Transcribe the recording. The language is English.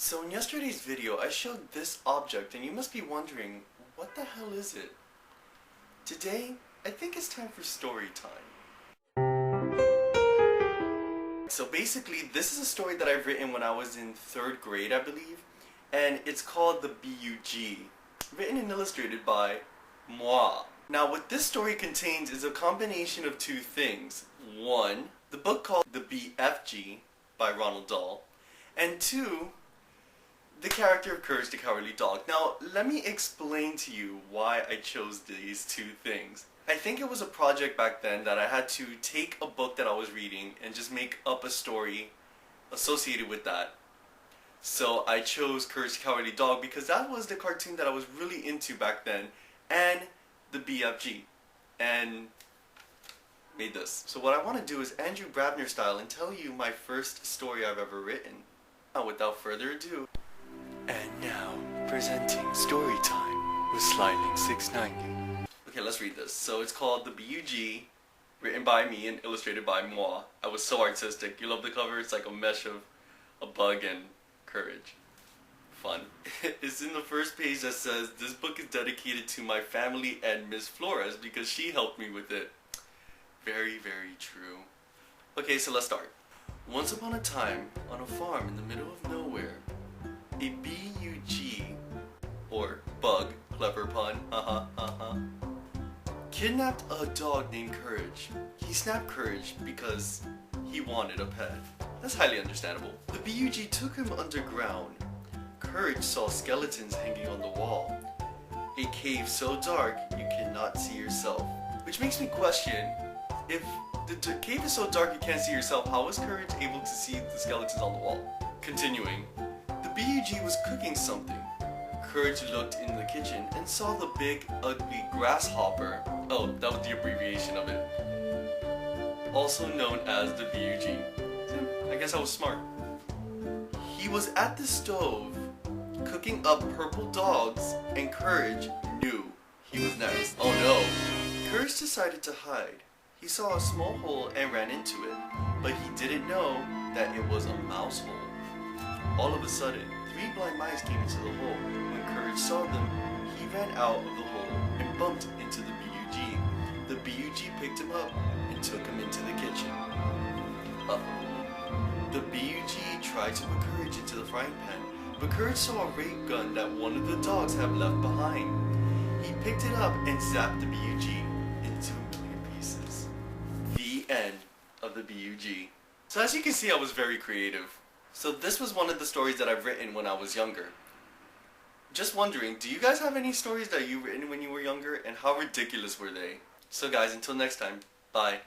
So in yesterday's video, I showed this object, and you must be wondering, what the hell is it? Today, I think it's time for story time. So basically, this is a story that I've written when I was in 3rd grade, I believe, and it's called the B.U.G, written and illustrated by moi. Now, what this story contains is a combination of two things. One, the book called the B.F.G by Ronald Dahl, and two, the character of Courage the Cowardly Dog. Now, let me explain to you why I chose these two things. I think it was a project back then that I had to take a book that I was reading and just make up a story associated with that. So I chose Courage the Cowardly Dog because that was the cartoon that I was really into back then, and the B.F.G, and made this. So what I want to do is Andrew Brabner style and tell you my first story I've ever written. Now, without further ado, and now, presenting Storytime with Slyling690. Okay, let's read this. So it's called The B.U.G, written by me and illustrated by moi. I was so artistic. You love the cover? It's like a mesh of a bug and courage. Fun. It's in the first page that says, "This book is dedicated to my family and Miss Flores because she helped me with it." Very, very true. Okay, so let's start. Once upon a time, on a farm in the middle of nowhere, a B.U.G, or bug, clever pun, kidnapped a dog named Courage. He snapped Courage because he wanted a pet. That's highly understandable. The B.U.G took him underground. Courage saw skeletons hanging on the wall. A cave so dark you cannot see yourself. Which makes me question, if the cave is so dark you can't see yourself, how was Courage able to see the skeletons on the wall? Continuing. The B.U.G was cooking something. Courage looked in the kitchen and saw the big, ugly grasshopper. Oh, that was the abbreviation of it. Also known as the B.U.G. I guess I was smart. He was at the stove, cooking up purple dogs, and Courage knew he was next. Oh no! Courage decided to hide. He saw a small hole and ran into it, but he didn't know that it was a mouse hole. All of a sudden, 3 blind mice came into the hole. When Courage saw them, he ran out of the hole and bumped into the B.U.G. The B.U.G picked him up and took him into the kitchen. The B.U.G tried to put Courage into the frying pan, but Courage saw a ray gun that one of the dogs had left behind. He picked it up and zapped the B.U.G into a million pieces. The end of the B.U.G. So as you can see, I was very creative. So this was one of the stories that I've written when I was younger. Just wondering, do you guys have any stories that you've written when you were younger, and how ridiculous were they? So guys, until next time, bye.